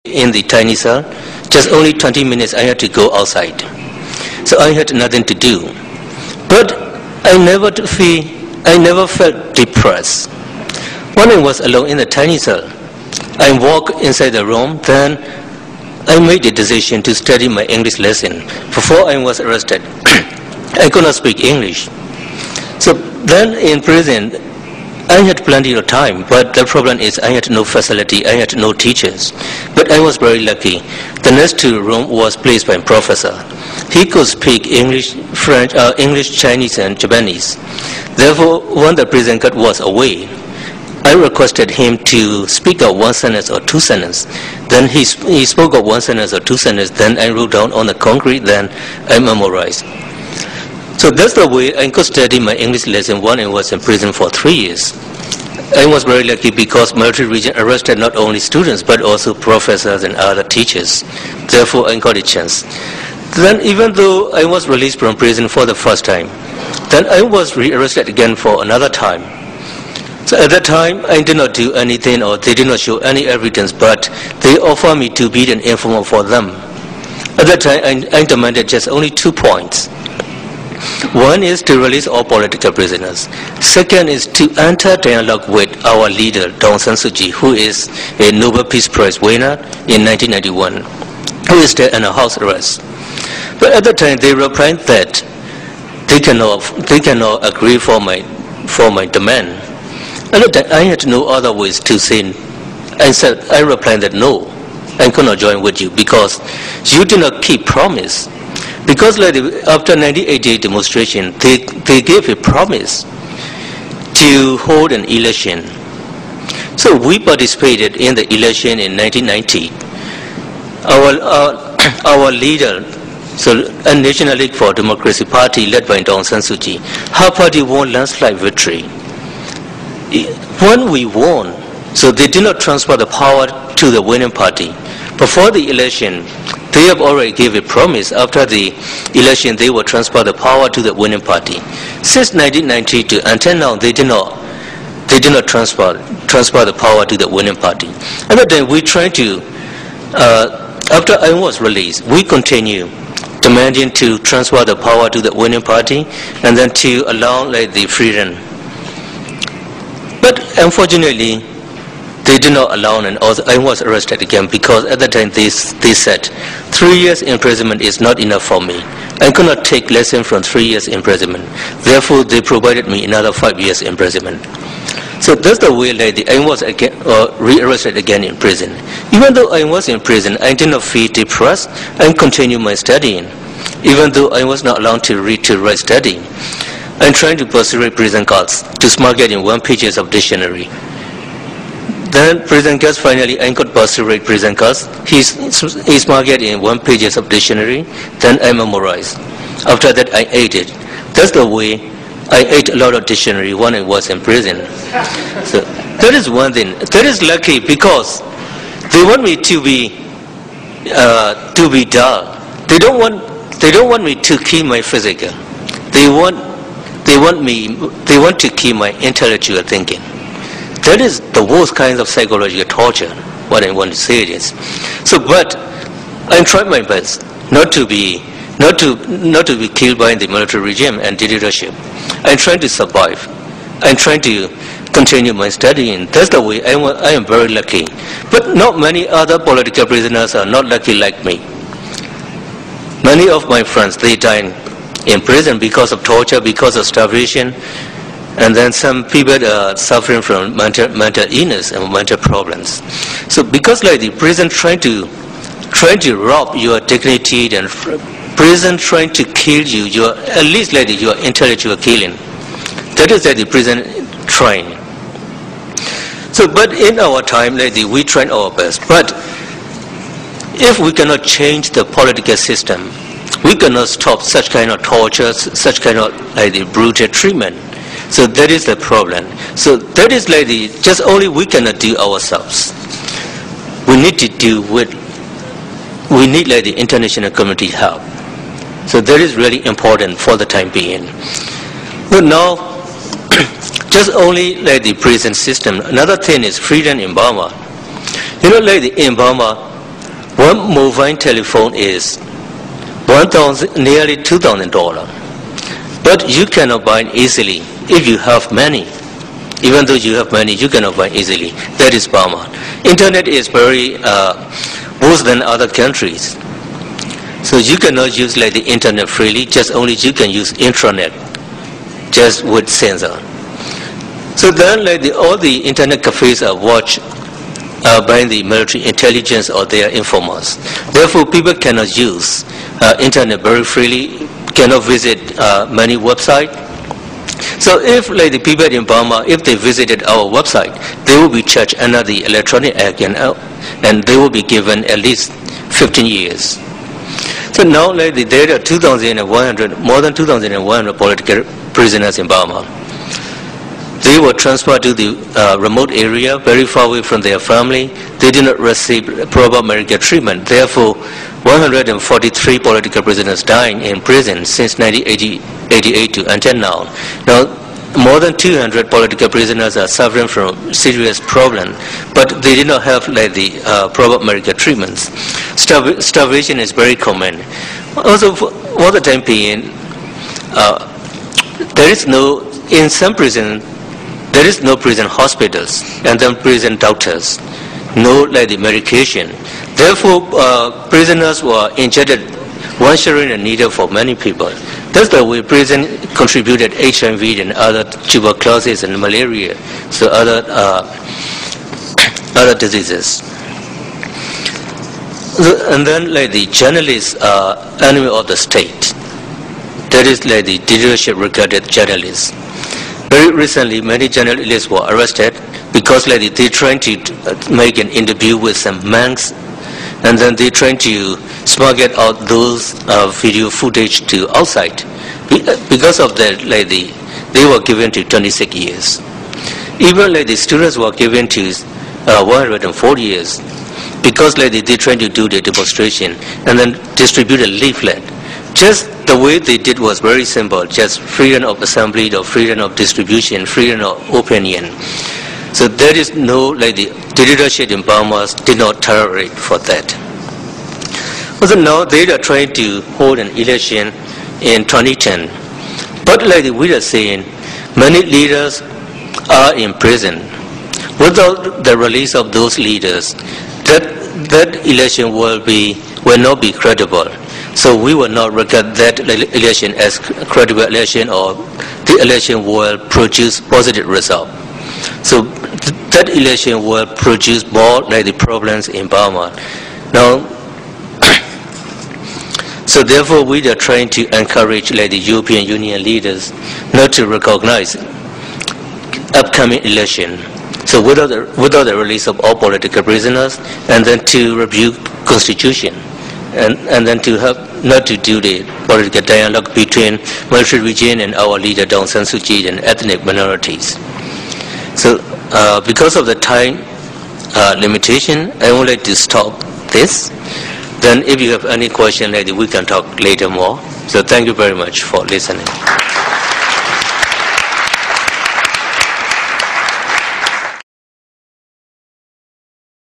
in the tiny cell. Just only 20 minutes I had to go outside. So I had nothing to do. But I never felt depressed. When I was alone in the tiny cell, I walked inside the room, then I made the decision to study my English lesson. Before I was arrested, I could not speak English. So then in prison, I had plenty of time, but the problem is I had no facility, I had no teachers. But I was very lucky. The next to the room was placed by a professor. He could speak English, French, English, Chinese, and Japanese. Therefore, when the prison guard was away, I requested him to speak out one sentence or two sentences. Then he spoke out one sentence or two sentences. Then I wrote down on the concrete. Then I memorized. So that's the way I could study my English lesson when I was in prison for 3 years. I was very lucky because military region arrested not only students but also professors and other teachers. Therefore, I got a chance. Then even though I was released from prison for the first time, then I was re-arrested again for another time. So at that time, I did not do anything or they did not show any evidence, but they offered me to be an informant for them. At that time, I demanded just only 2 points. One is to release all political prisoners. Second is to enter dialogue with our leader, Daw Aung San Suu Kyi, who is a Nobel Peace Prize winner in 1991, who is still in a house arrest. But at that time, they replied that they cannot agree for my demand. At that time, I had no other ways to say. I replied that no, I cannot join with you because you did not keep promise. Because after 1988 demonstration, they gave a promise to hold an election. So we participated in the election in 1990. Our leader, so a National League for Democracy Party led by Daw Aung San Suu Kyi, her party won landslide victory. When we won, so they did not transfer the power to the winning party. Before the election, they have already given a promise. After the election, they will transfer the power to the winning party. Since 1992 until now, they did not transfer the power to the winning party. At that time, we tried to. After I was released, we continue demanding to transfer the power to the winning party and then to allow the freedom. But unfortunately, they did not allow, and also I was arrested again because at that time they said 3 years imprisonment is not enough for me. I could not take less than from 3 years imprisonment. Therefore, they provided me another 5 years imprisonment. So that's the way I was again re-arrested again in prison. Even though I was in prison, I did not feel depressed and continued my studying. Even though I was not allowed to read, to write, study, I'm trying to persuade prison guards to smuggle it in 1 page of dictionary. Then prison guards finally I could persuade prison guards. He smuggled in 1 page of dictionary. Then I memorized. After that I ate it. That's the way I ate a lot of dictionary when I was in prison. So that is one thing. That is lucky because they want me to be dull. They don't want me to keep my physical. They want to keep my intellectual thinking. That is the worst kind of psychological torture, what I want to say it is. So, but I tried my best not to be killed by the military regime and dictatorship. I'm trying to survive. I'm trying to continue my studying. That's the way I am very lucky. But not many other political prisoners are not lucky like me. Many of my friends, they died in prison because of torture, because of starvation. And then some people are suffering from mental illness and mental problems. So because the prison trying to rob your dignity and prison trying to kill you, at least your intellectual killing. That is the prison trying. So but in our time, we tried our best. But if we cannot change the political system, we cannot stop such kind of torture, such kind of brutal treatment. So that is the problem. So that is just only we cannot do ourselves. We need to we need the international community help. So that is really important for the time being. But now, just only the prison system. Another thing is freedom in Burma. In Burma, One mobile telephone is nearly $2,000. But you cannot buy it easily if you have many. Even though you have money, you cannot buy easily. That is Burma. Internet is very worse than other countries. So you cannot use like the internet freely, just only you can use intranet, just with sensor. So then like all the internet cafes are watched by the military intelligence or their informers. Therefore, people cannot use internet very freely, cannot visit many websites. So if like the people in Burma, if they visited our website, they will be charged under the Electronic Act and they will be given at least 15 years. So now like there are more than 2,100 political prisoners in Burma. They were transferred to the remote area, very far away from their family. They did not receive proper medical treatment. Therefore, 143 political prisoners dying in prison since 1988 to until now. Now, more than 200 political prisoners are suffering from serious problems, but they did not have like the proper medical treatments. Starvation is very common. Also, for the time being, there is no, in some prisons, there is no prison hospitals and then prison doctors, no like the medication. Therefore, prisoners were injected one syringe needed for many people. That's the way prison contributed HIV and other tuberculosis and malaria, so other diseases. And then like the journalists are enemy of the state. That is like the dictatorship regarded journalists. Very recently, many journalists were arrested because like they trying to make an interview with some monks, and then they trying to smuggle out those video footage to outside. Because of that, like they were given to 26 years. Even like the students were given to 104 years because like they trying to do the demonstration and then distribute a leaflet. Just the way they did was very simple, just freedom of assembly, or freedom of distribution, freedom of opinion. So there is no, like the dictatorship in Burma did not tolerate for that. Also now they are trying to hold an election in 2010. But like we are saying, many leaders are in prison. Without the release of those leaders, that election will not be credible. So we will not regard that election as credible election, or the election will produce positive result. So that election will produce more like the problems in Burma. Now, so therefore we are trying to encourage like the European Union leaders not to recognize upcoming election. So without the release of all political prisoners, and then to review constitution, and then to have not to do the political dialogue between military regime and our leader Aung San Suu Kyi and ethnic minorities. So because of the time limitation, I would like to stop this. Then if you have any question, we can talk later more. So thank you very much for listening.